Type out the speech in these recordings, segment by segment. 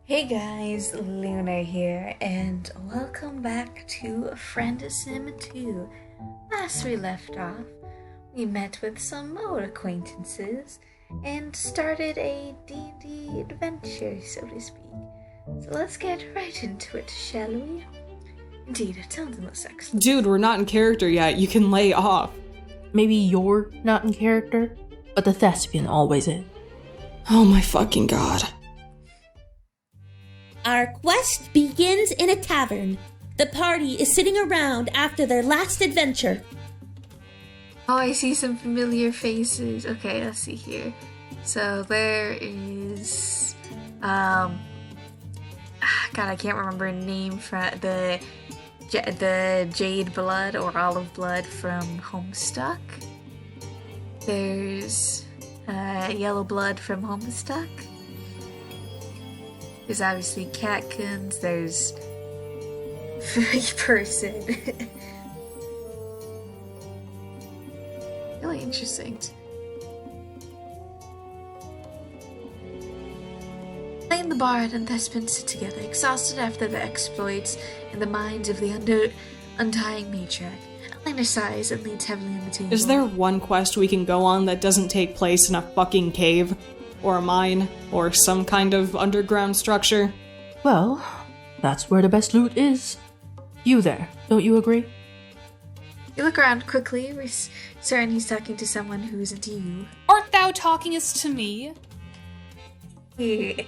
Hey guys, Luna here, and welcome back to Friendsim 2. Last we left off, we met with some old acquaintances and started a D&D adventure, so to speak. So let's get right into it, shall we? Indeed, it sounds most excellent. Dude, we're not in character yet. You can lay off. Maybe you're not in character, but the thespian always is. Oh my fucking god. Our quest begins in a tavern. The party is sitting around after their last adventure. Oh, I see some familiar faces. Okay, let's see here. So there is, God, I can't remember a name for the jade blood or olive blood from Homestuck. There's yellow blood from Homestuck. There's obviously Catkins. There's Free Person. Really interesting. Lane the Bard and Thespin sit together, exhausted after their exploits in the minds of the undying matriarch. Elena sighs and leans heavily on the table. Is there one quest we can go on that doesn't take place in a fucking cave? Or a mine? Or some kind of underground structure? Well, that's where the best loot is. You there, don't you agree? You look around quickly, certain he's talking to someone who isn't you. Art thou talkingest to me? I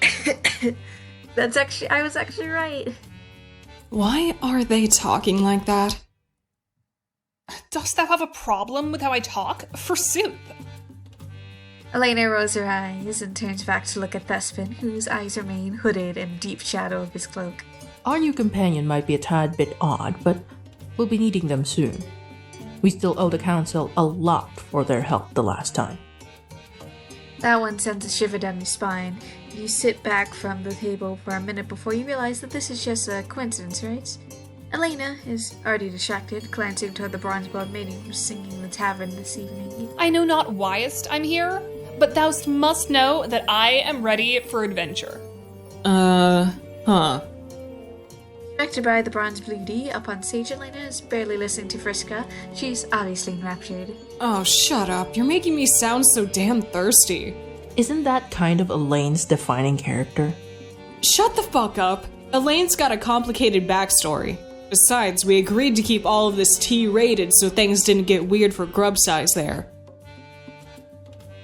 was actually right. Why are they talking like that? Dost thou have a problem with how I talk? Forsooth. Elena rolls her eyes and turns back to look at Thespin, whose eyes remain hooded in deep shadow of his cloak. Our new companion might be a tad bit odd, but we'll be needing them soon. We still owe the council a lot for their help the last time. That one sends a shiver down your spine. You sit back from the table for a minute before you realize that this is just a coincidence, right? Elena is already distracted, glancing toward the bronze blood maiden who's singing in the tavern this evening. I know not whyest I'm here, but thou must know that I am ready for adventure. Huh. Distracted by the bronze beauty up on stage, Elena is barely listening to Friska. She's obviously enraptured. Oh, shut up. You're making me sound so damn thirsty. Isn't that kind of Elaine's defining character? Shut the fuck up. Elaine's got a complicated backstory. Besides, we agreed to keep all of this tea rated so things didn't get weird for grub size there.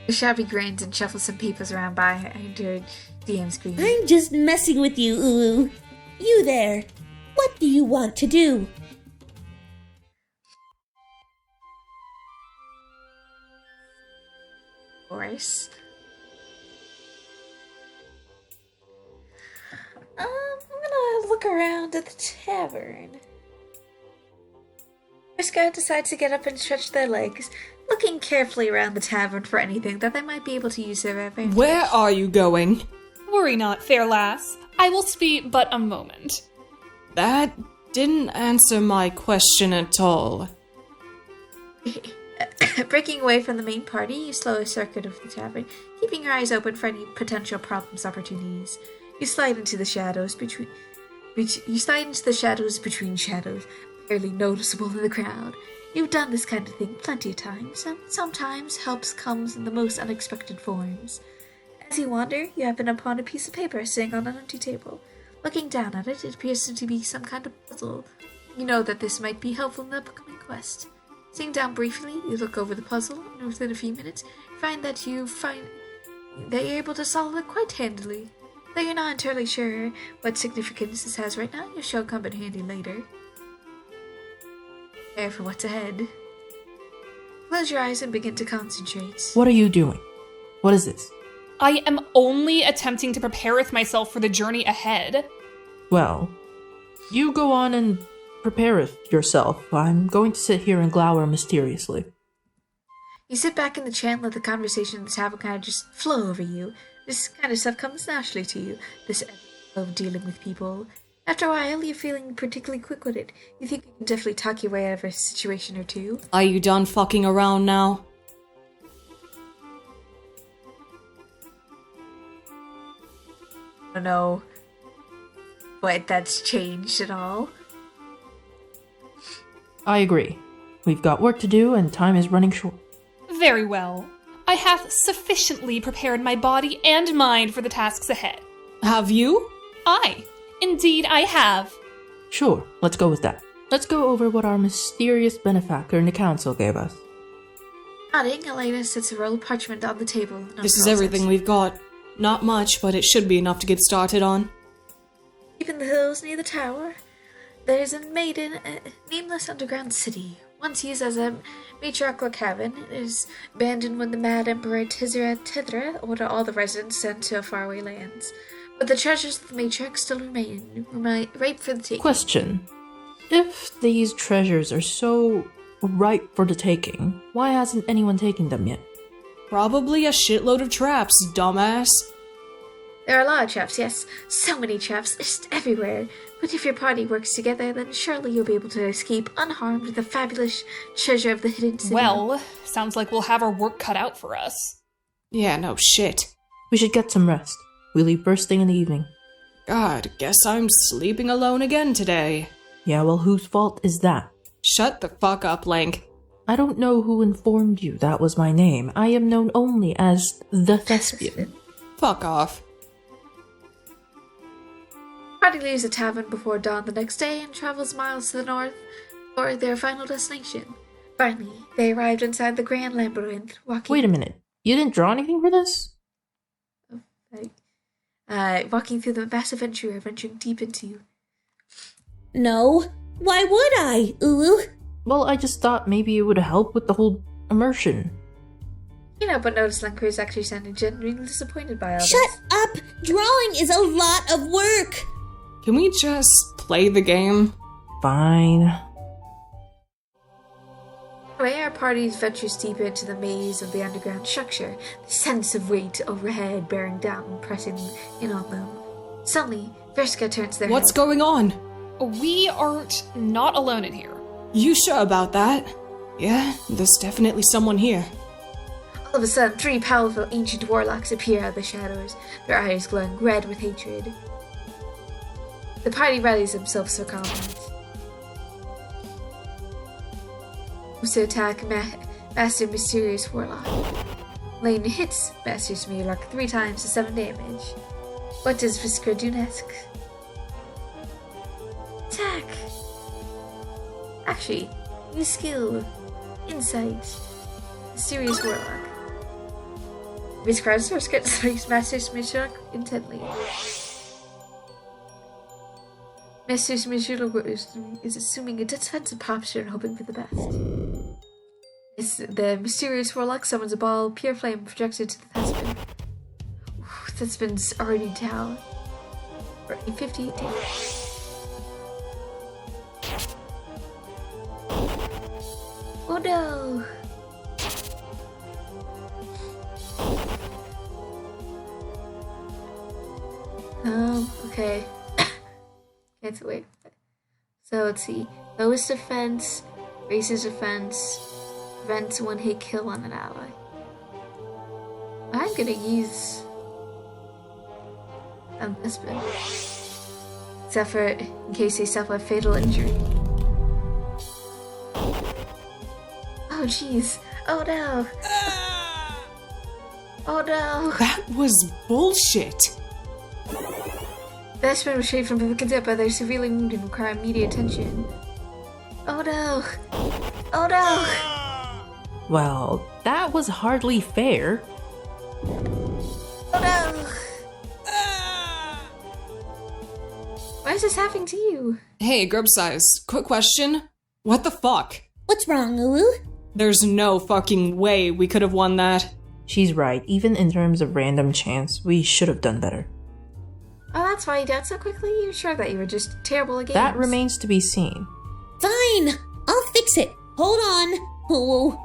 The shabby grins and shuffles some papers around behind her DM screen. I'm just messing with you, Ulu. You there. What do you want to do? Of course. I'm gonna look around at the tavern. Friska decides to get up and stretch their legs, looking carefully around the tavern for anything that they might be able to use their advantage. Where are you going? Worry not, fair lass. I will be but a moment. That didn't answer my question at all. Breaking away from the main party, you slow a circuit of the tavern, keeping your eyes open for any potential opportunities. You slide into the shadows between shadows, barely noticeable in the crowd. You've done this kind of thing plenty of times, and sometimes help comes in the most unexpected forms. As you wander, you happen upon a piece of paper sitting on an empty table. Looking down at it, it appears to be some kind of puzzle. You know that this might be helpful in the upcoming quest. Sitting down briefly, you look over the puzzle, and within a few minutes, find that you're able to solve it quite handily. Though you're not entirely sure what significance this has right now, your show come in handy later. Prepare for what's ahead. Close your eyes and begin to concentrate. What are you doing? What is this? I am only attempting to prepare with myself for the journey ahead. Well, you go on and prepare it yourself. I'm going to sit here and glower mysteriously. You sit back in the chair and let the conversation in the tavern kind of just flow over you. This kind of stuff comes naturally to you, this of dealing with people. After a while, you're feeling particularly quick-witted. You think you can definitely talk your way out of a situation or two. Are you done fucking around now? I don't know. what that's changed at all. I agree. We've got work to do and time is running short. Very well. I have sufficiently prepared my body and mind for the tasks ahead. Have you? Indeed, I have. Sure, let's go with that. Let's go over what our mysterious benefactor in the council gave us. Nodding, Elena sets a roll of parchment on the table. This is everything we've got. Not much, but it should be enough to get started on. Deep in the hills near the tower, there's a nameless underground city. Once used as a matriarchal cabin, it is abandoned when the mad Emperor Tithra ordered all the residents sent to faraway lands. But the treasures of the matriarch still remain ripe for the taking. Question. If these treasures are so ripe for the taking, why hasn't anyone taken them yet? Probably a shitload of traps, dumbass. There are a lot of traps, yes. So many traps, just everywhere. But if your party works together, then surely you'll be able to escape unharmed with the fabulous treasure of the hidden city. Well, sounds like we'll have our work cut out for us. Yeah, no shit. We should get some rest. We leave first thing in the evening. God, guess I'm sleeping alone again today. Yeah, well, whose fault is that? Shut the fuck up, Link. I don't know who informed you that was my name. I am known only as the Thespian. Fuck off. Party leaves the tavern before dawn the next day and travels miles to the north for their final destination. Finally, they arrived inside the Grand Labyrinth, Wait a minute. You didn't draw anything for this? Walking through the vast adventure you're venturing deep into. No. Why would I, Ulu? Well, I just thought maybe it would help with the whole immersion. You know, but notice Lanker is actually sounding genuinely disappointed by all Shut this. up! Drawing is a lot of work! Can we just play the game? Fine. Anyway, our party ventures deep into the maze of the underground structure, the sense of weight overhead bearing down and pressing in on them. Suddenly, Vriska turns their What's head. going on? We aren't not alone in here. You sure about that? Yeah, there's definitely someone here. All of a sudden, 3 powerful ancient warlocks appear out of the shadows, their eyes glowing red with hatred. The party rallies themselves for combat. To attack Master Mysterious Warlock. Lane hits Master Warlock 3 times to 7 damage. What does Vriska do next? Attack! Actually, new skill. Insight. Mysterious Warlock. Viscard's first strikes Master Warlock intently. Master Warlock is assuming a defensive posture and hoping for the best. The Mysterious Warlock summons a ball of pure flame projected to the Thespian. Thespian's already down. For a 58 damage. Oh no! Okay. Can't wait. So let's see. Lowest defense, raises defense, prevents 1-hit kill on an ally. I'm gonna use Thespian. Except for in case they suffer a fatal injury. Oh jeez. Oh no. Oh no. That was bullshit. Thespian was shaved from the contempt, but they're severely wounded and require immediate attention. Oh no. Oh no. Well, that was hardly fair. Oh no. Why is this happening to you? Hey, Grub Size, quick question. What the fuck? What's wrong, Ulu? There's no fucking way we could have won that. She's right. Even in terms of random chance, we should have done better. Oh, that's why you died so quickly? You're sure that you were just terrible at games? That remains to be seen. Fine! I'll fix it. Hold on, Ulu.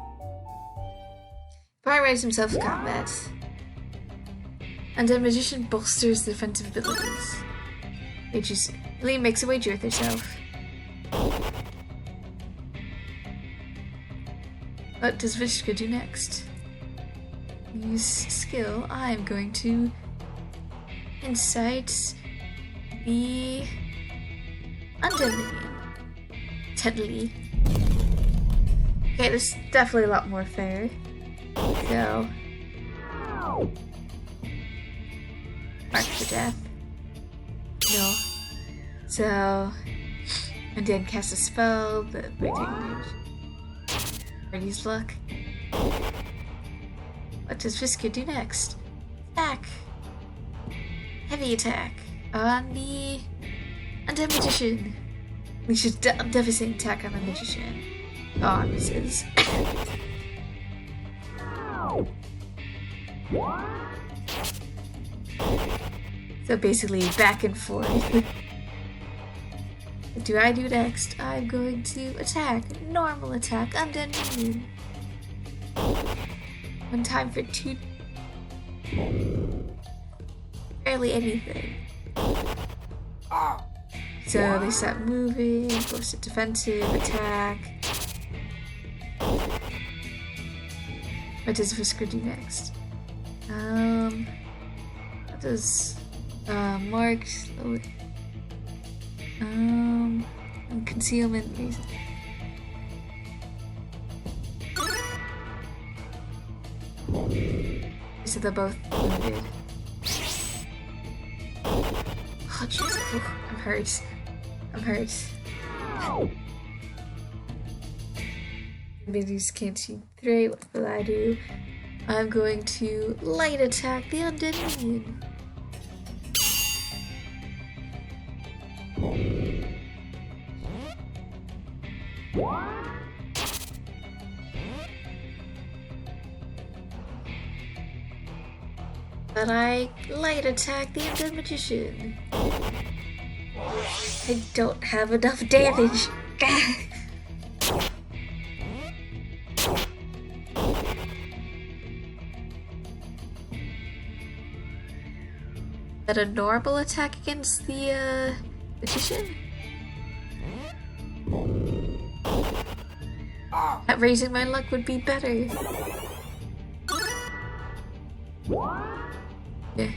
Fire raised himself to combat. And the magician bolsters the defensive abilities. Lee makes a wager with herself. What does Vishka do next? Use skill. I'm going to Insight. Be undead minion. Tedly. Okay, this is definitely a lot more fair. So, mark for death. No. So, and then cast a spell that might take damage. Party's luck. What does Fisker do next? Attack. Heavy attack on the undead magician. We should devastating attack on the magician. Oh, it misses. So basically, back and forth. What do I do next? I'm going to attack. Normal attack. Undead minion. One time for 2. Barely anything. So they stop moving, goes to defensive, attack. What does Whisker do next? What does Mark concealment reason. So they're both wounded. Oh jeez, I'm hurt. I'm hurt. Maybe can't see 3. What will I do? I'm going to light attack the undead minion. But I light attack the undead magician. I don't have enough damage. That a normal attack against the magician? That raising my luck would be better. Yeah.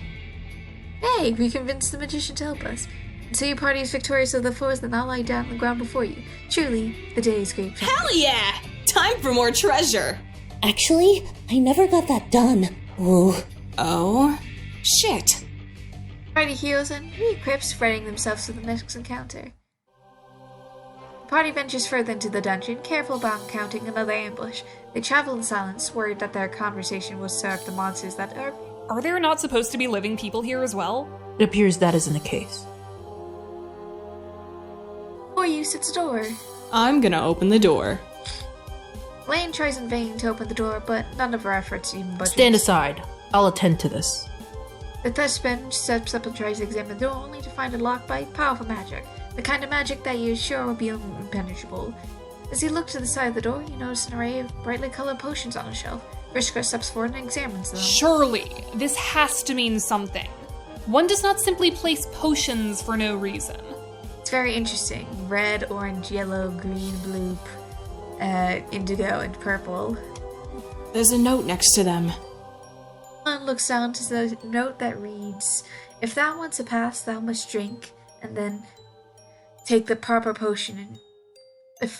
Hey, we convinced the magician to help us. So your party is victorious of the foes, then I'll lie down on the ground before you. Truly, the day is great. Hell yeah! Time for more treasure! Actually, I never got that done. Ooh. Oh? Shit. Party heals and re-equips, spreading themselves for the next encounter. The party ventures further into the dungeon, careful about encountering another ambush. They travel in silence, worried that their conversation will stir up the monsters that are... Are there not supposed to be living people here as well? It appears that isn't the case. Before you sits a door. I'm gonna open the door. Lane tries in vain to open the door, but none of her efforts even budge. Stand aside. I'll attend to this. The Thespin steps up and tries to examine the door, only to find it locked by powerful magic. The kind of magic that you're sure will be impenetrable. As he looks to the side of the door, you notice an array of brightly colored potions on a shelf. Vriska steps forward and examines them. Surely, this has to mean something. One does not simply place potions for no reason. It's very interesting. Red, orange, yellow, green, blue, indigo, and purple. There's a note next to them. One looks down to the note that reads, "If thou wants to pass, thou must drink, and then take the proper potion. And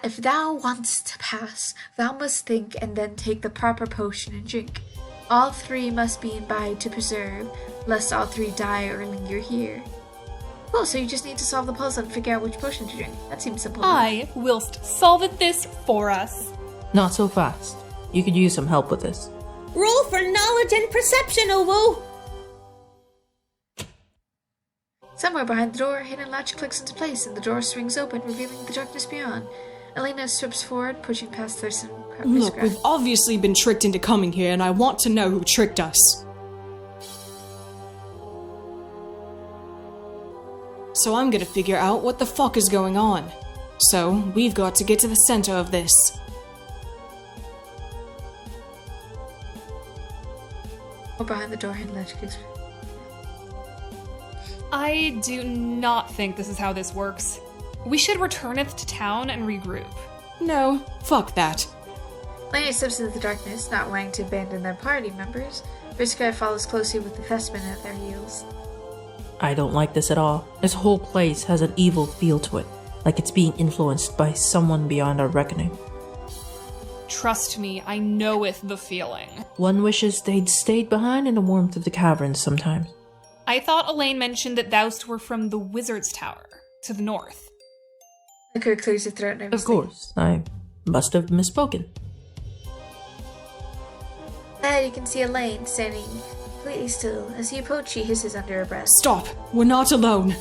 if thou wants to pass, thou must think, and then take the proper potion and drink. All 3 must be imbibed to preserve, lest all 3 die or linger here." Cool, so you just need to solve the puzzle and figure out which potion to drink. That seems simple enough. I whilst solveth this for us. Not so fast. You could use some help with this. Roll for knowledge and perception, Owo! Somewhere behind the door, a hidden latch clicks into place, and the door swings open, revealing the darkness beyond. Elena steps forward, pushing past Thurston. Look, we've obviously been tricked into coming here, and I want to know who tricked us. So I'm gonna figure out what the fuck is going on. So, we've got to get to the center of this. Behind the door, hidden latch clicks. I do not think this is how this works. We should returneth to town and regroup. No, fuck that. Elena steps into the darkness, not wanting to abandon their party members. Vriska follows closely with the Thespin at their heels. I don't like this at all. This whole place has an evil feel to it, like it's being influenced by someone beyond our reckoning. Trust me, I knoweth the feeling. One wishes they'd stayed behind in the warmth of the caverns sometimes. I thought Elaine mentioned that thous were from the Wizard's Tower, to the north. Liquor clears his throat nervously. Of course, I must have misspoken. Ahead, you can see Elaine standing completely still. As you approach, she hisses under her breath. Stop! We're not alone!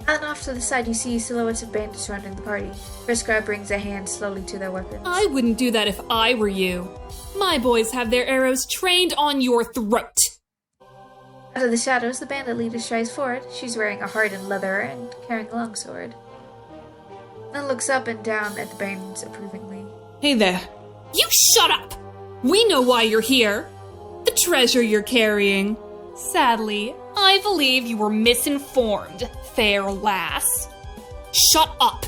And off to the side, you see silhouettes of bandits surrounding the party. First Grab brings a hand slowly to their weapons. I wouldn't do that if I were you. My boys have their arrows trained on your throat. Out of the shadows, the bandit leader strides forward. She's wearing a hardened leather and carrying a longsword. Then looks up and down at the bandits approvingly. Hey there. You shut up! We know why you're here. The treasure you're carrying. Sadly, I believe you were misinformed, fair lass. Shut up!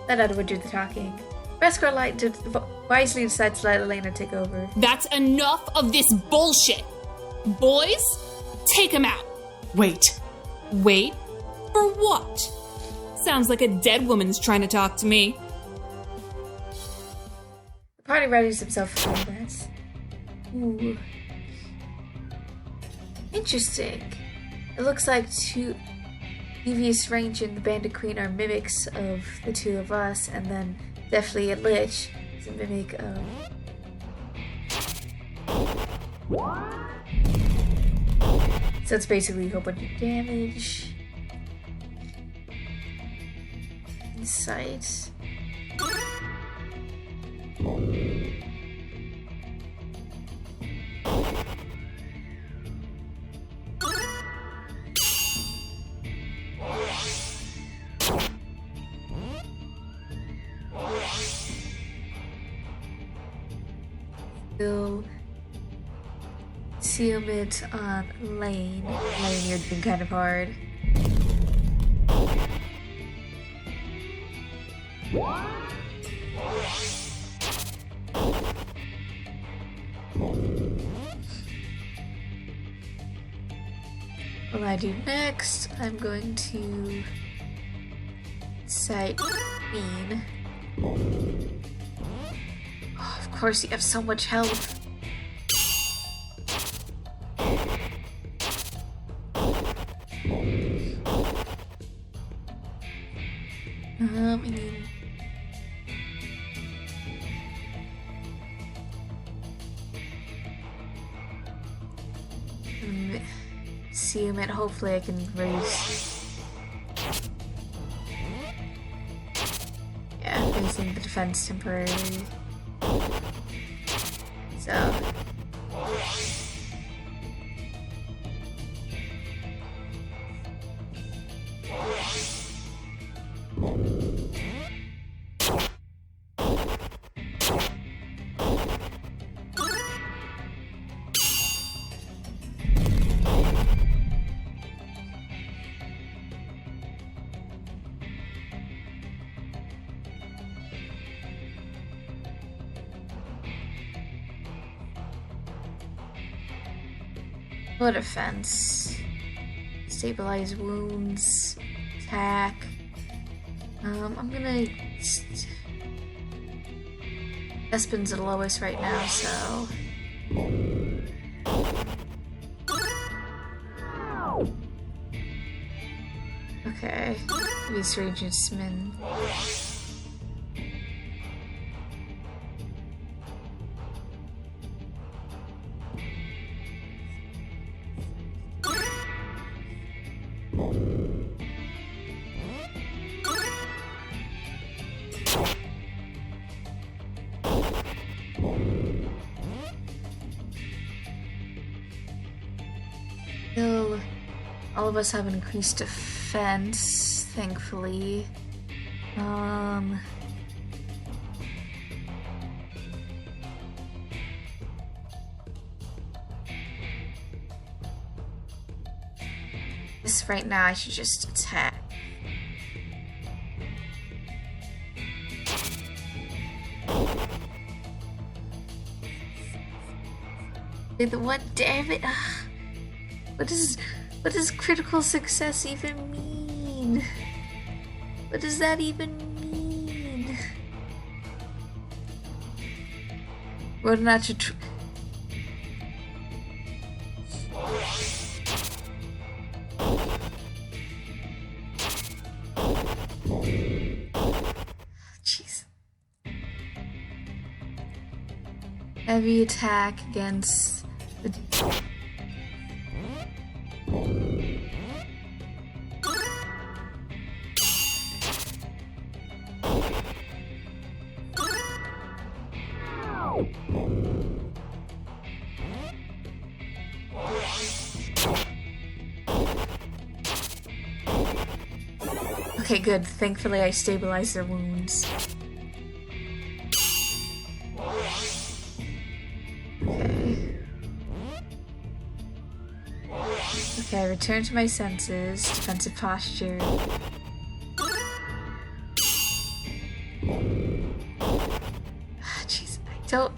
Let Edward do the talking. Rescar wisely decides to let Elena take over. That's enough of this bullshit. Boys, take him out. Wait. Wait? For what? Sounds like a dead woman's trying to talk to me. The party readies themselves for combat. Ooh. Interesting. It looks like two Devious Range and the Bandit Queen are mimics of the two of us, and then definitely a Lich is a mimic of... So it's basically a whole bunch of damage. Insight. Still concealment on Lane. Lane, you're doing kind of hard. What I do next, I'm going to cite Queen. Oh, of course, you have so much health. I mean... See him, and hopefully I can raise... Yeah, raising the defense temporarily. So... What defense? Stabilize wounds. Attack. I'm gonna... Espen's the lowest right now, so... Okay. These Regentsmen. Still, all of us have an increased defense, thankfully. This right now I should just attack. The one, damn it. What does critical success even mean? What does that even mean? What not to Jeez. Heavy attack against the Okay, good. Thankfully, I stabilized their wounds. Okay, return to my senses. Defensive posture. Jeez, I don't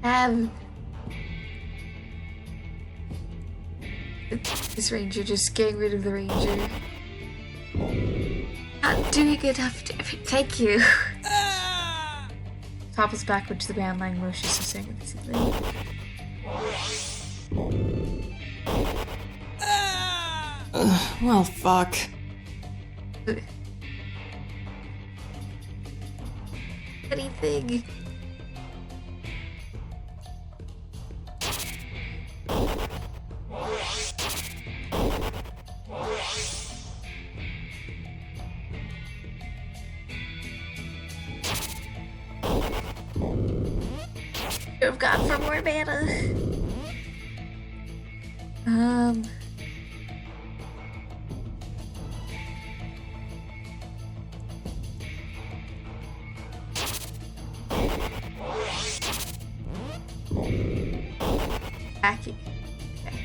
have... This ranger, just getting rid of the ranger. Not doing enough damage. Thank you. Topples backward to the ground, lying motionless, staring at the ceiling. Well, fuck. Anything. I've got for more mana. Aki. Okay.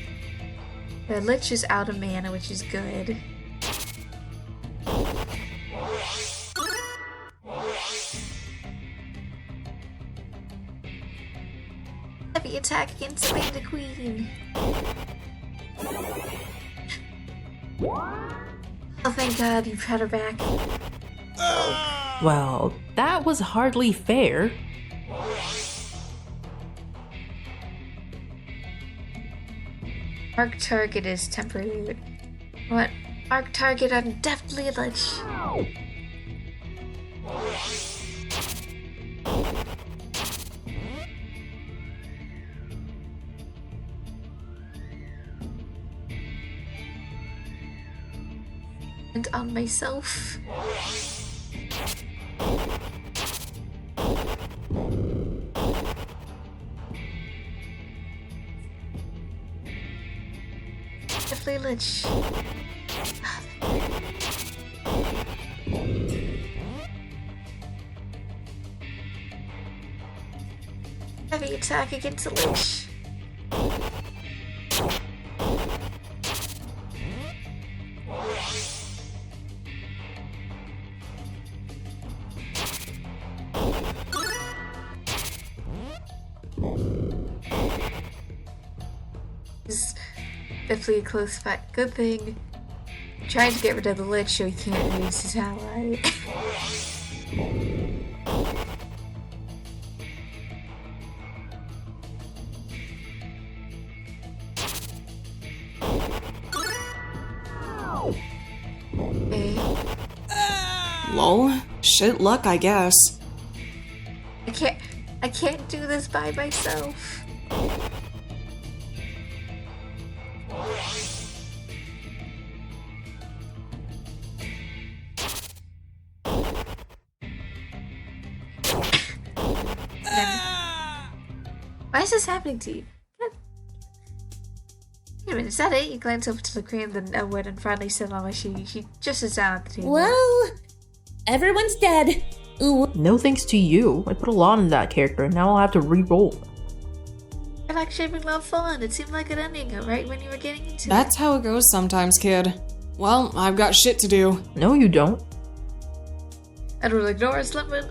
The Lich is out of mana, which is good. Heavy attack against the Queen. Oh, thank God you've had her back. Well, that was hardly fair. Mark target is temporary. What? Mark target on definitely a Lich. And on myself. Definitely Lich. Heavy attack against a Lich. Is definitely a close fight. Good thing. I'm trying to get rid of the Lich so he can't use his ally. Okay. Lol. Shit luck, I guess. I can't do this by myself. Why is this happening to you? Wait a minute, is that it? You glance over to the Queen, then Elwood, and finally sit on my shoe. She just sits down at the table. Well, everyone's dead. Ooh. No thanks to you. I put a lot in that character, and now I'll have to re-roll. I like shaping love fun. It seemed like an ending right when you were getting into That's how it goes sometimes, kid. Well, I've got shit to do. No, you don't. Edward ignores Lemon.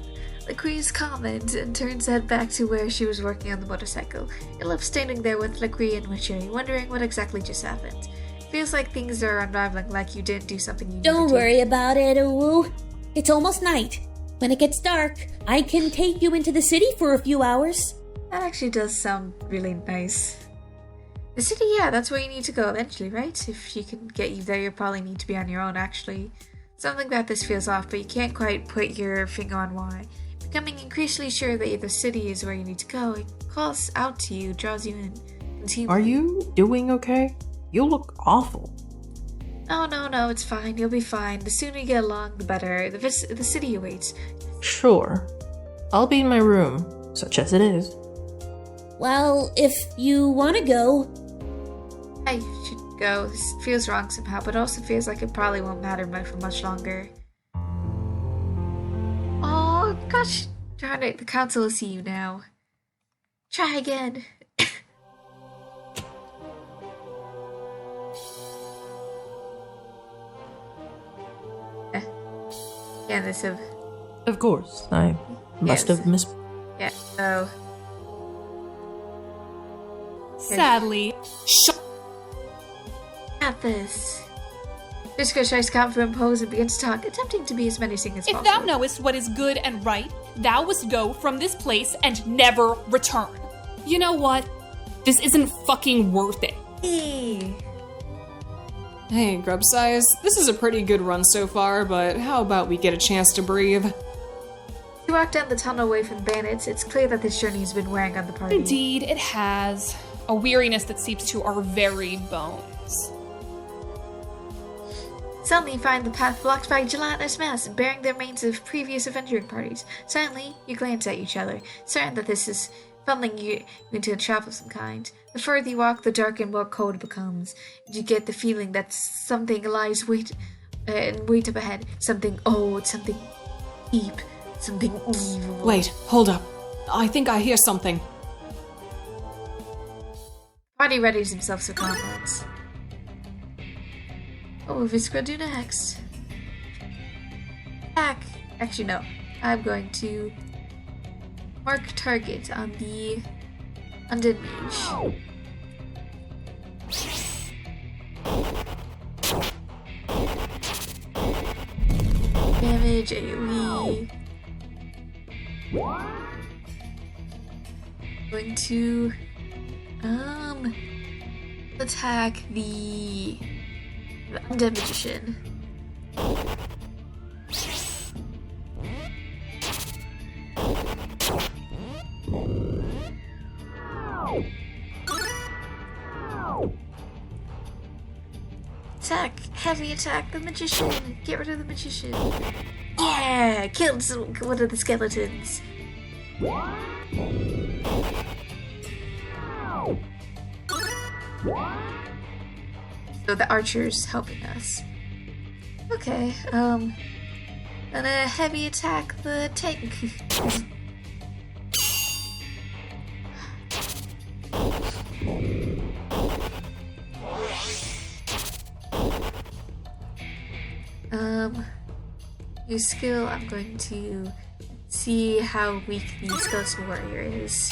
Laquise comments and turns head back to where she was working on the motorcycle. You're left standing there with Lacree and Witchery, wondering what exactly just happened. Feels like things are unraveling, like you didn't do something you needed to. Don't worry about it, Uwu. It's almost night. When it gets dark, I can take you into the city for a few hours. That actually does sound really nice. The city, yeah, that's where you need to go eventually, right? If she can get you there, you'll probably need to be on your own, actually. Something about this feels off, but you can't quite put your finger on why. Becoming increasingly sure that the city is where you need to go, it calls out to you, draws you in. Are you doing okay? You look awful. No, it's fine. You'll be fine. The sooner you get along, the better. The city awaits. Sure. I'll be in my room, such as it is. Well, if you want to go... I should go. This feels wrong somehow, but also feels like it probably won't matter for much longer. Oh, gosh darn it. The council will see you now. Try again. Yeah, this have... Of course, I must have missed... Yeah, so... Sadly, At this. Visco tries to come from pose and begins to talk, attempting to be as menacing as if possible. thou knowest what is good and right, thou must go from this place and never return. You know what? This isn't fucking worth it. Hey, Grub Size, this is a pretty good run so far, but how about we get a chance to breathe? You walk down the tunnel away from the bandits. It's clear that this journey has been wearing on the party. Indeed, it has. A weariness that seeps to our very bones. Suddenly you find the path blocked by a gelatinous mass bearing the remains of previous adventuring parties. Silently, you glance at each other, certain that this is funneling you into a trap of some kind. The further you walk, the darker and more cold it becomes. You get the feeling that something lies wait up ahead. Something old, something deep, something evil. Wait, hold up. I think I hear something. Party readies himself for combat. What will Viscra do next? Attack! Actually, no. I'm going to mark target on the undead mage. Damage, AoE. Going to attack the undead magician. Attack! Heavy attack the magician! Get rid of the magician! Yeah! Killed one of the skeletons! So the archer's helping us. Okay, gonna heavy attack the tank. Use skill, I'm going to see how weak the skeleton warrior is.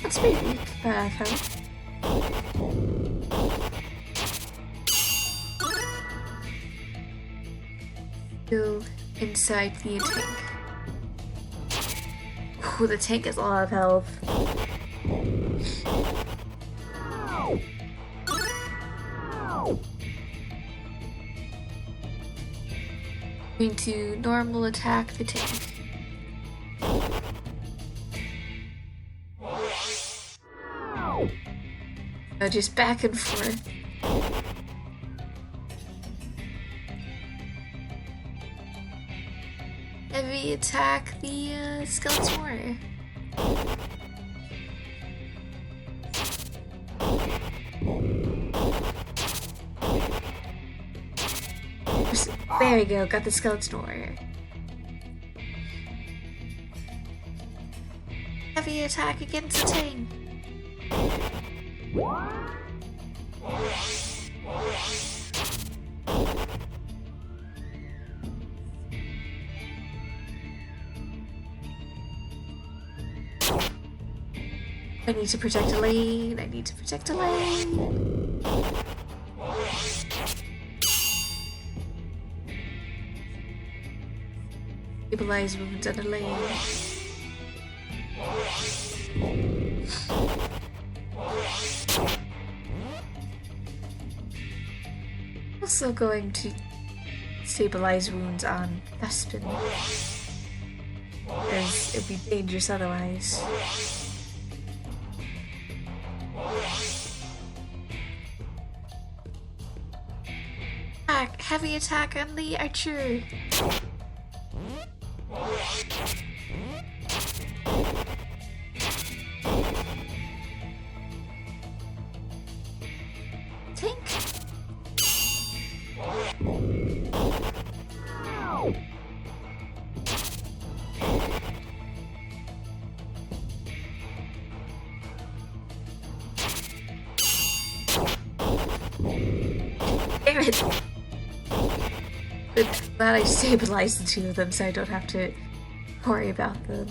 That's pretty weak, but I've heard. Still inside the tank. Ooh, the tank has a lot of health. Going to normal attack the tank. So just back and forth. Heavy attack the skeleton warrior. There you go, got the skeleton warrior. Heavy attack against the tank. I need to protect Elaine. I need to protect Elaine. Stabilize wounds on Elaine. Also going to stabilize wounds on Thespin, as it'd be dangerous otherwise. Heavy attack on the archer. Tank. Damn it! But glad I stabilized the two of them so I don't have to worry about them.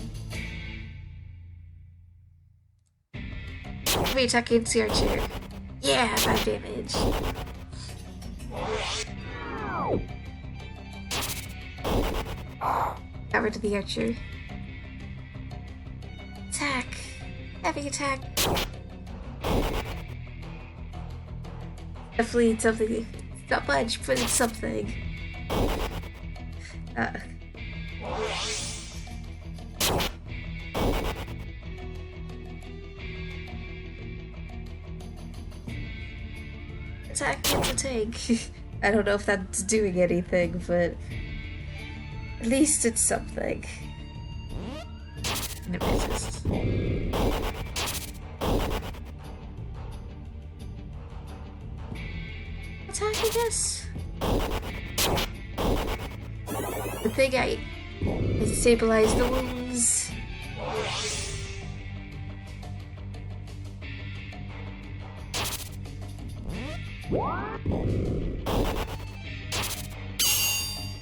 Heavy attack against the archer. Yeah, 5 damage. Got rid of the archer. Attack. Heavy attack. Definitely something. It's not much, but it's something. Attack hits a tank. I don't know if that's doing anything, but at least it's something. And it misses. Attack, I guess. The thing I stabilized the wounds.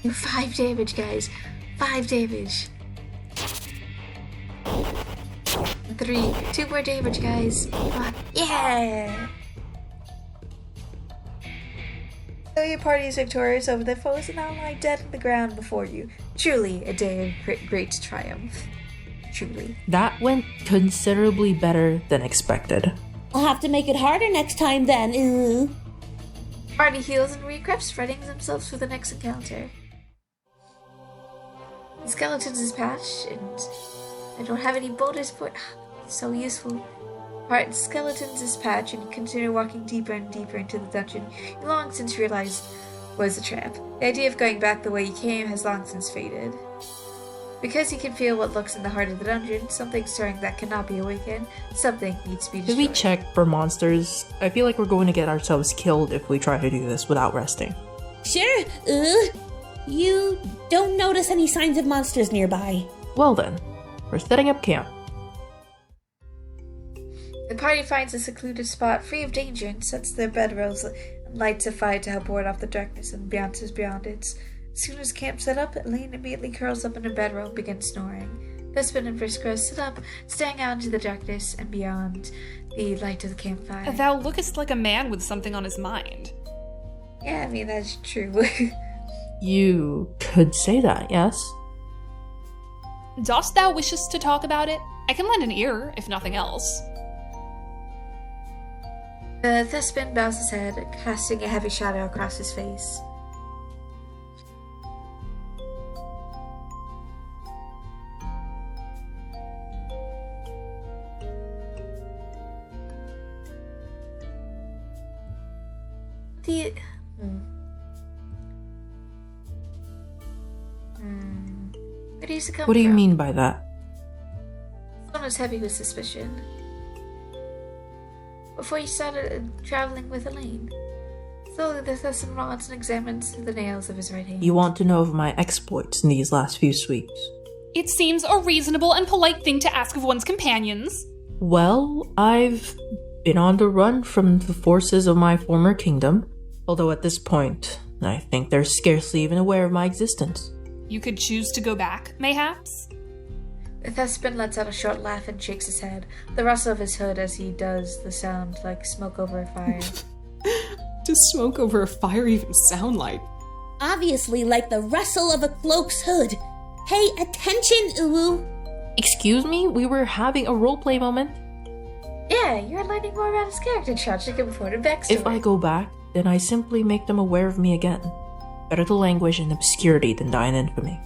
You're 5 damage, guys. 5 damage. 3. 2 more damage, guys. Come on. Yeah! So your party is victorious over their foes and now lie dead on the ground before you. Truly a day of great triumph. Truly. That went considerably better than expected. I'll have to make it harder next time then. Ooh. Party heals and recreps, readying themselves for the next encounter. The skeletons is patched, and I don't have any bonus for so useful. Alright, skeletons is patched, and you continue walking deeper and deeper into the dungeon you long since realized was a trap. The idea of going back the way you came has long since faded. Because you can feel what lurks in the heart of the dungeon, something stirring that cannot be awakened, something needs to be destroyed. Did we check for monsters? I feel like we're going to get ourselves killed if we try to do this without resting. Sure. You don't notice any signs of monsters nearby. Well then, we're setting up camp. The party finds a secluded spot free of danger and sets their bedrolls and lights a fire to help ward off the darkness and bounces beyond it. As soon as camp set up, Elaine immediately curls up in her bedroll and begins snoring. Thespin and Briscoe sit up, staring out into the darkness and beyond the light of the campfire. Thou lookest like a man with something on his mind. Yeah, I mean, that's true. You could say that, yes? Dost thou wish us to talk about it? I can lend an ear, if nothing else. Thespin bows his head, casting a heavy shadow across his face. Where do you come What do you from? mean by that? Someone was heavy with suspicion. Before you started traveling with Elaine. Slowly the Thessan rods and examines the nails of his right hand. You want to know of my exploits in these last few sweeps? It seems a reasonable and polite thing to ask of one's companions. Well, I've been on the run from the forces of my former kingdom, although at this point, I think they're scarcely even aware of my existence. You could choose to go back, mayhaps? Thespin lets out a short laugh and shakes his head, the rustle of his hood as he does the sound like smoke over a fire. Does smoke over a fire even sound like? Obviously like the rustle of a cloak's hood. Pay attention, Uwu. Excuse me? We were having a roleplay moment. Yeah, you're learning more about his character traits like a before the backstory. If I go back, then I simply make them aware of me again. Better to languish in obscurity than die in infamy.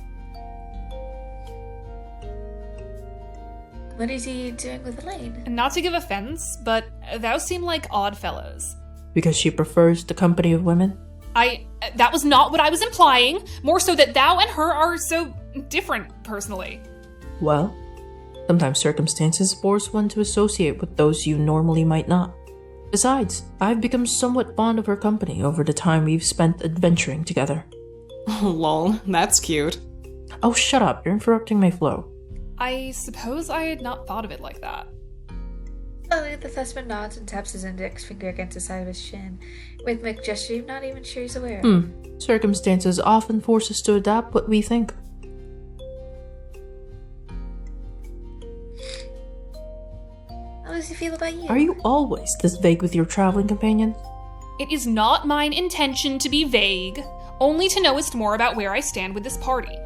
What is he doing with Elaine? Not to give offense, but thou seem like odd fellows. Because she prefers the company of women? That was not what I was implying. More so that thou and her are so different, personally. Well, sometimes circumstances force one to associate with those you normally might not. Besides, I've become somewhat fond of her company over the time we've spent adventuring together. Lol, that's cute. Oh, shut up, you're interrupting my flow. I suppose I had not thought of it like that. Slowly, the Thespin nods and taps his index finger against the side of his chin, with a gesture I'm not even sure he's aware of. Circumstances often force us to adapt what we think. How does he feel about you? Are you always this vague with your traveling companions? It is not mine intention to be vague, only to knowest more about where I stand with this party.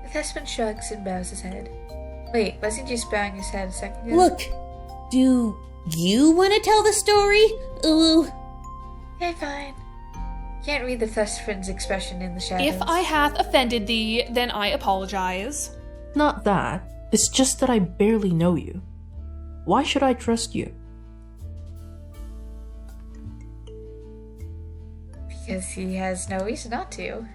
The Thespin shrugs and bows his head. Wait, wasn't he just bowing his head a second ago? Look, do you want to tell the story, Uwu? Okay, fine. Can't read the Thespin's expression in the shadows. If I hath offended thee, then I apologize. Not that. It's just that I barely know you. Why should I trust you? Because he has no reason not to.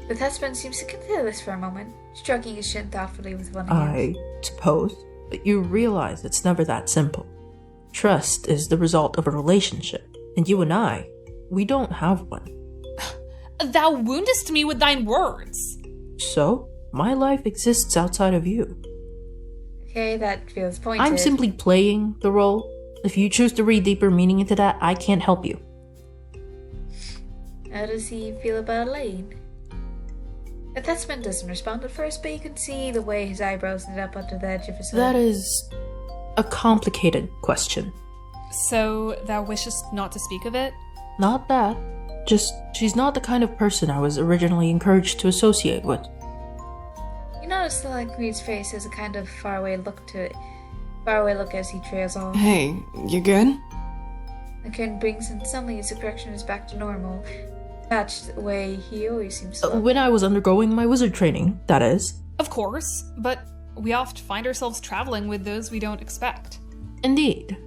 The Thespin seems to consider this for a moment, stroking his chin thoughtfully with one hand. I suppose, but you realize it's never that simple. Trust is the result of a relationship, and you and I, we don't have one. Thou woundest me with thine words. So, my life exists outside of you. Okay, that feels pointed. I'm simply playing the role. If you choose to read deeper meaning into that, I can't help you. How does he feel about Elaine? The Thespin doesn't respond at first, but you can see the way his eyebrows knit up under the edge of his hood. That is a complicated question. So, thou wishest not to speak of it? Not that. Just, she's not the kind of person I was originally encouraged to associate with. You notice the Reed's face has a kind of faraway look to it. Faraway look as he trails off. Hey, you good? The curtain brings and suddenly his expression is back to normal, matched the way he always seems to look. When I was undergoing my wizard training, that is. Of course, but we oft find ourselves traveling with those we don't expect. Indeed.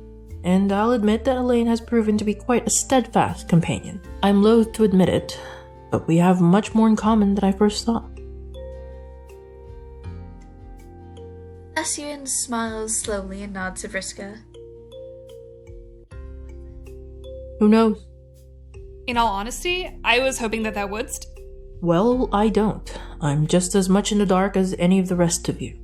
And I'll admit that Elaine has proven to be quite a steadfast companion. I'm loath to admit it, but we have much more in common than I first thought. Assyrian smiles slowly and nods to Vriska. Who knows? In all honesty, I was hoping that thou wouldst. Well, I don't. I'm just as much in the dark as any of the rest of you.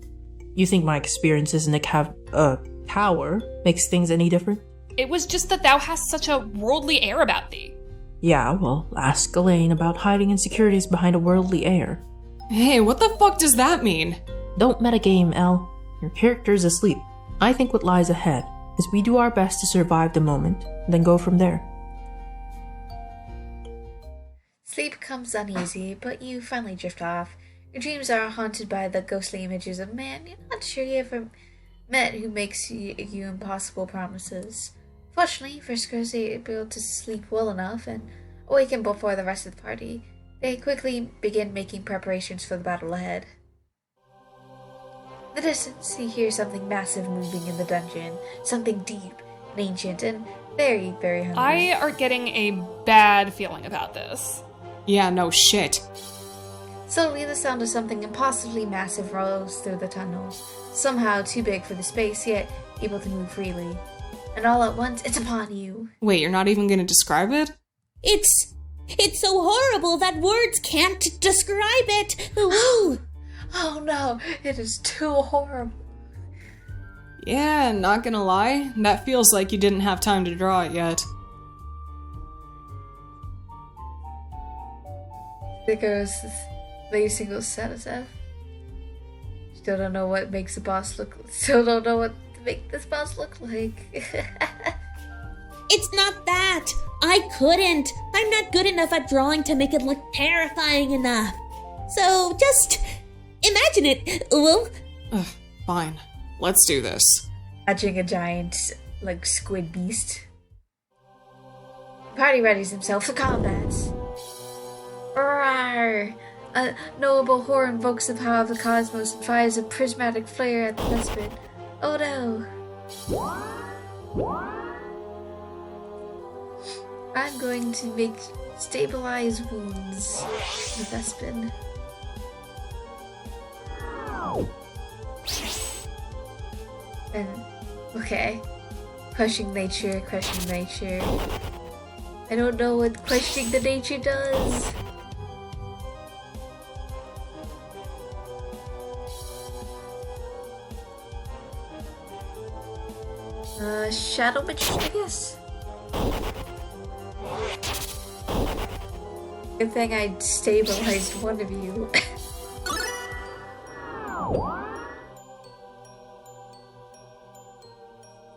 You think my experiences in the tower makes things any different? It was just that thou hast such a worldly air about thee. Yeah, well, ask Elaine about hiding insecurities behind a worldly air. Hey, what the fuck does that mean? Don't metagame, Elle. Your character's asleep. I think what lies ahead is we do our best to survive the moment, then go from there. Sleep comes uneasy, but you finally drift off. Your dreams are haunted by the ghostly images of a man you're not sure you ever met who makes you impossible promises. Fortunately, Vriska is able to sleep well enough and awaken before the rest of the party. They quickly begin making preparations for the battle ahead. In the distance, you hear something massive moving in the dungeon, something deep and ancient and very, very hungry. I are getting a bad feeling about this. Yeah, no shit. Slowly, the sound of something impossibly massive rolls through the tunnels, somehow too big for the space, yet able to move freely. And all at once, it's upon you. Wait, you're not even gonna describe it? It's so horrible that words can't describe it. Ooh. Oh no, it is too horrible. Yeah, not gonna lie, that feels like you didn't have time to draw it yet. There goes the lead single set as F. Still don't know what makes a boss look. Still don't know what to make this boss look like. It's not that! I couldn't! I'm not good enough at drawing to make it look terrifying enough. So just imagine it, Uwu. Fine. Let's do this. Catching a giant, like, squid beast. The party readies himself for combat. Roar! A knowable horror invokes the power of the cosmos and fires a prismatic flare at the Vespin. Oh no! I'm going to make stabilize wounds in the Vespin. And, okay. Crushing nature, crushing nature. I don't know what questioning the nature does. Shadow Magician, I guess? Good thing I stabilized one of you.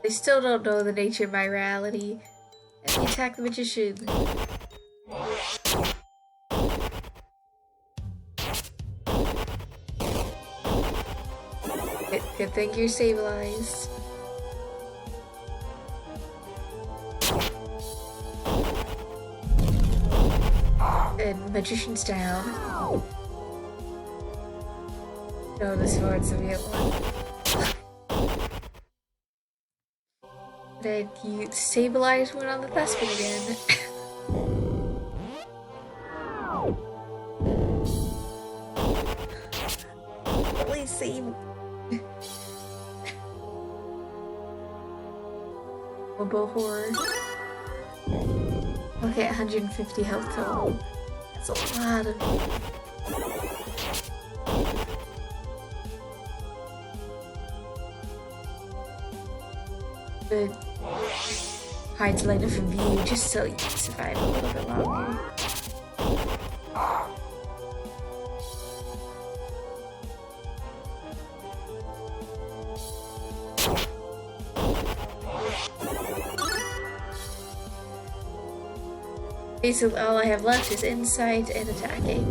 I still don't know the nature of my reality. Let me attack the Magician. Good thing you're stabilized. And Magician's down. No, the sword's a real one. Then you stabilize one on the Thespin again. Only save. Mobile horror. Okay, 150 health total. That's a lot of. Good. Hides Lena from view just so you can survive a little bit longer. Basically, all I have left is insight and attacking.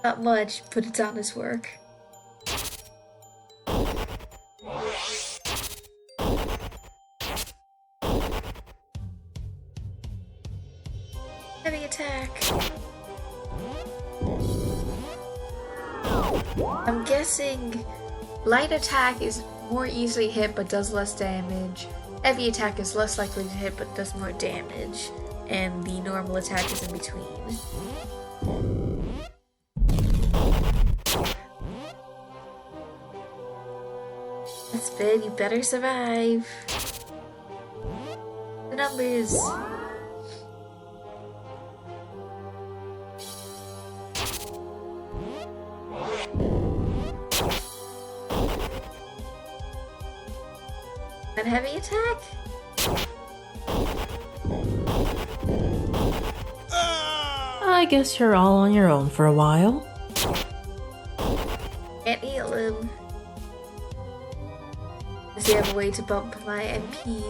Not much, but it's honest work. Heavy attack. I'm guessing light attack is more easily hit but does less damage. Heavy attack is less likely to hit but does more damage. And the normal attack is in between. That's bad, you better survive. The numbers. And heavy attack? I guess you're all on your own for a while. Can't heal him. Does he have a way to bump my MP?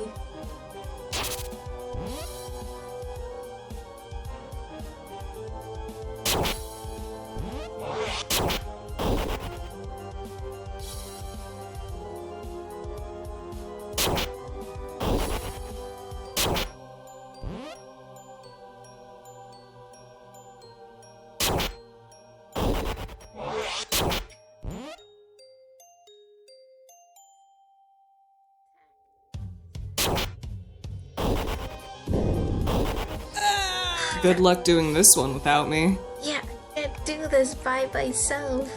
Good luck doing this one without me. Yeah, I can't do this by myself.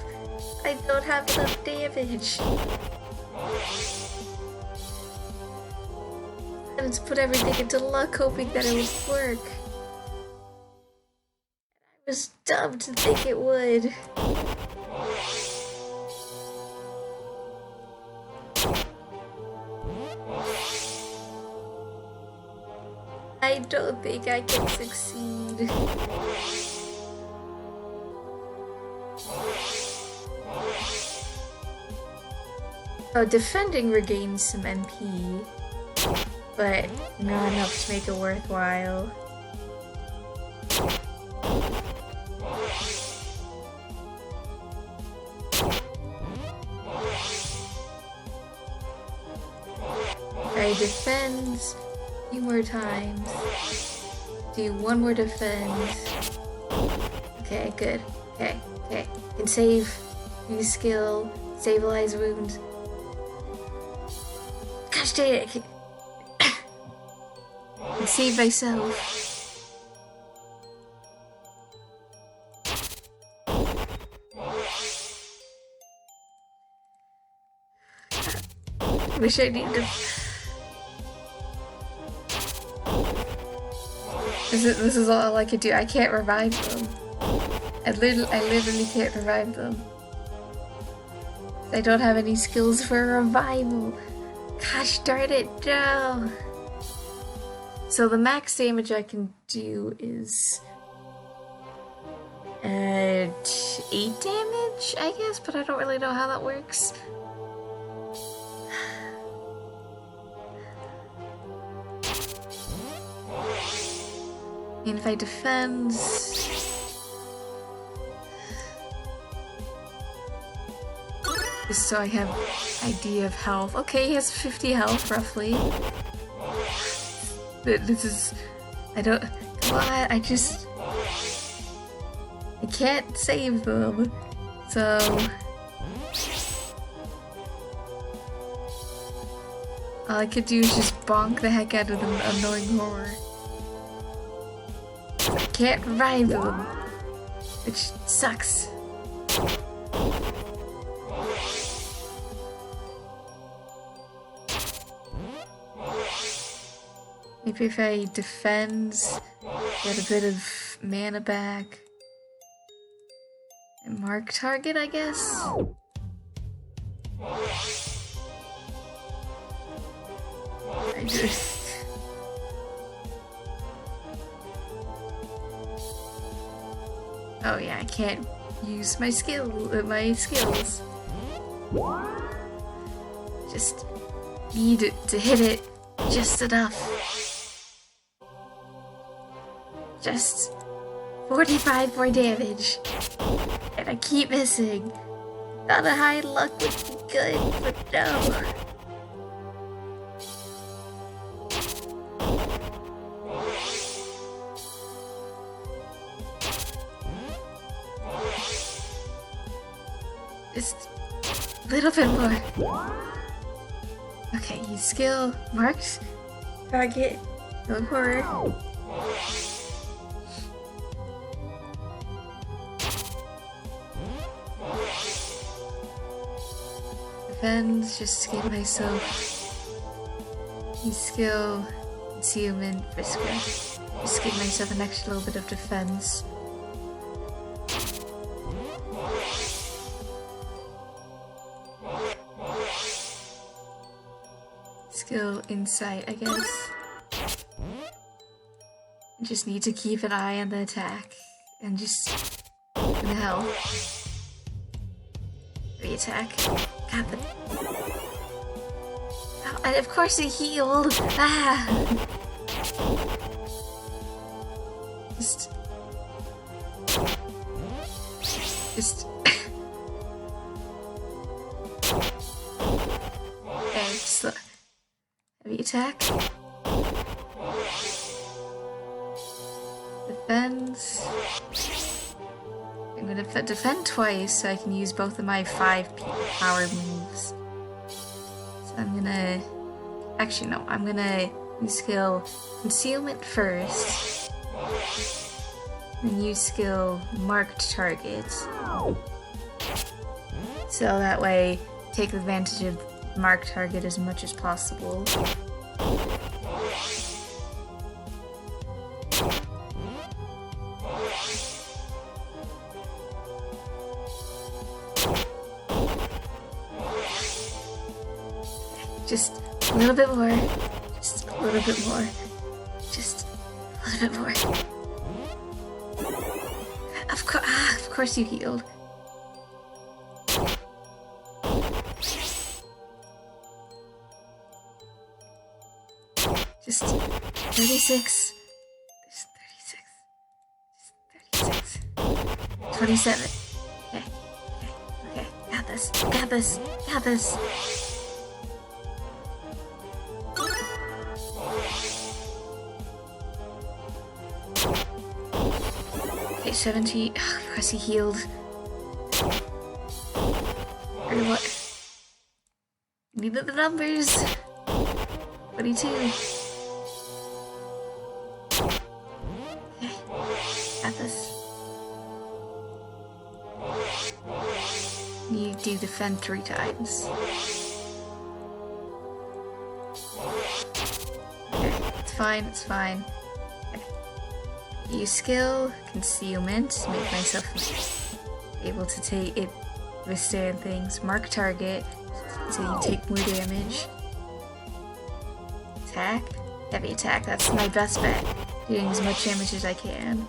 I don't have enough damage. I just put everything into luck hoping that it would work. I was dumb to think it would. I don't think I can succeed. Oh, defending regains some MP, but not enough to make it worthwhile. I defend a few more times. Do one more defend. Okay, good. Okay. Can save. Use skill. Stabilize wounds. Gosh dang it! I can save myself. Wish I needed to. This is all I could do. I can't revive them. I literally can't revive them. I don't have any skills for revival. Gosh darn it, no! So the max damage I can do is 8 damage, I guess, but I don't really know how that works. And if I defend... Just so I have idea of health. Okay, he has 50 health, roughly. This is... I don't... Come on, I can't save them. So... All I could do is just bonk the heck out of the annoying horror. I can't revive them, which sucks. Maybe if I defend, get a bit of mana back. And mark target, I guess? I just... Oh yeah, I can't use my skills. Just need it to hit it just enough. Just 45 more damage. And I keep missing. Thought a high luck would be good, but no. Just a little bit more. Okay, use skill, marks, target, no horror. Defend, just give myself. Use skill, concealment, risker. Just give myself an extra little bit of defense. Skill, insight, I guess. Just need to keep an eye on the attack and just in the hell. Re-attack. God, oh, and of course he healed. Ah. Just. Okay, just look. Heavy attack. Defense. I'm gonna defend twice so I can use both of my 5 power moves. So I'm gonna... Actually, no. I'm gonna use skill concealment first. And use skill marked target. So that way, take advantage of marked target as much as possible. Just a little bit more. Just a little bit more. Just a little bit more. Of course you healed. Just 36. There's 36. 27. Okay. Got this. Okay, 70. Of course he healed. Or what? Needed the numbers. 22. Okay, got this. You do defend 3 times. Okay, it's fine. Okay. Use skill, concealment, make myself able to take it, withstand things. Mark target, so you take more damage. Attack, heavy attack, that's my best bet. Doing as much damage as I can.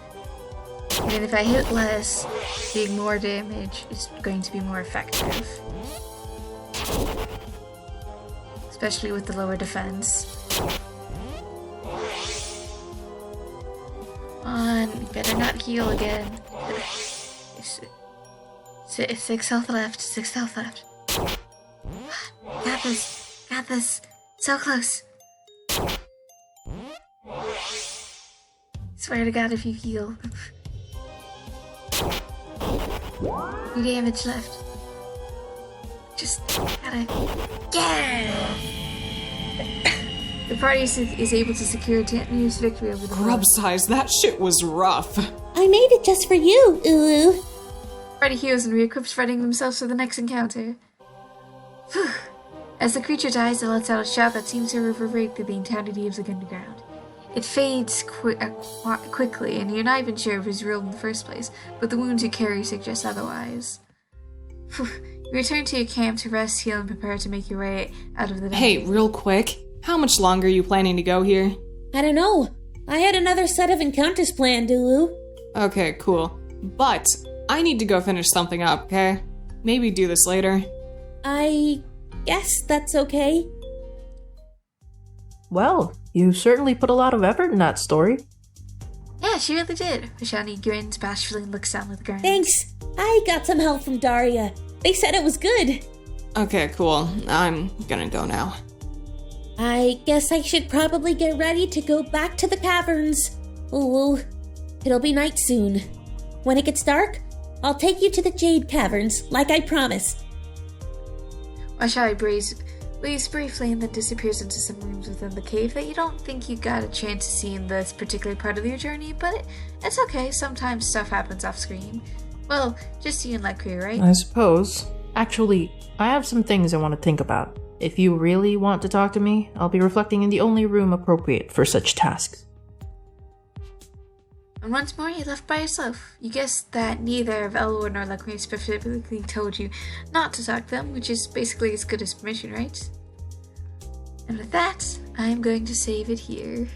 And if I hit less, doing more damage is going to be more effective. Especially with the lower defense. On, you better not heal again. 6 health left. Got this. So close. Swear to God if you heal. 2 damage left. Just gotta get it. The party is able to secure a tenuous victory over the Grub size, that shit was rough. I made it just for you, Ulu. Party heals and re-equips, readying themselves for the next encounter. Whew. As the creature dies, it lets out a shout that seems to reverberate through the entirety of the underground. It fades quickly, and you're not even sure if it's real in the first place, but the wounds you carry suggest otherwise. Whew. You return to your camp to rest, heal, and prepare to make your way out of the dungeon. Hey, real quick, how much longer are you planning to go here? I don't know. I had another set of encounters planned, Ulu. Okay, cool. But I need to go finish something up, okay? Maybe do this later. I guess that's okay. Well, you certainly put a lot of effort in that story. Yeah, she really did. Vashani grins bashfully and looks down at the ground. Thanks. I got some help from Daria. They said it was good. Okay, cool. I'm gonna go now. I guess I should probably get ready to go back to the caverns. Ooh, it'll be night soon. When it gets dark, I'll take you to the Jade Caverns, like I promised. Vashani breathes briefly and then disappears into some rooms within the cave that you don't think you got a chance to see in this particular part of your journey, but it's okay, sometimes stuff happens off screen. Well, just you and Lecre, right? I suppose. Actually, I have some things I want to think about. If you really want to talk to me, I'll be reflecting in the only room appropriate for such tasks. And once more, you're left by yourself. You guessed that neither of Elwood nor Lecre specifically told you not to talk to them, which is basically as good as permission, right? And with that, I'm going to save it here.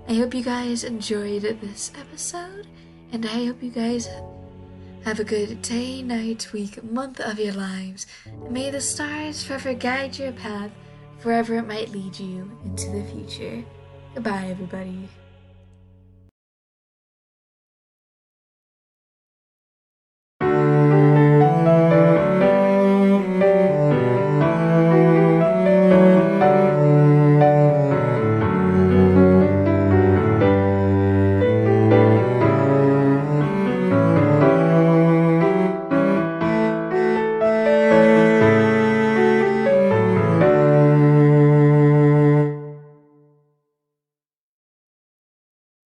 I hope you guys enjoyed this episode, and I hope you guys have a good day, night, week, month of your lives, and may the stars forever guide your path wherever it might lead you into the future. Goodbye, everybody.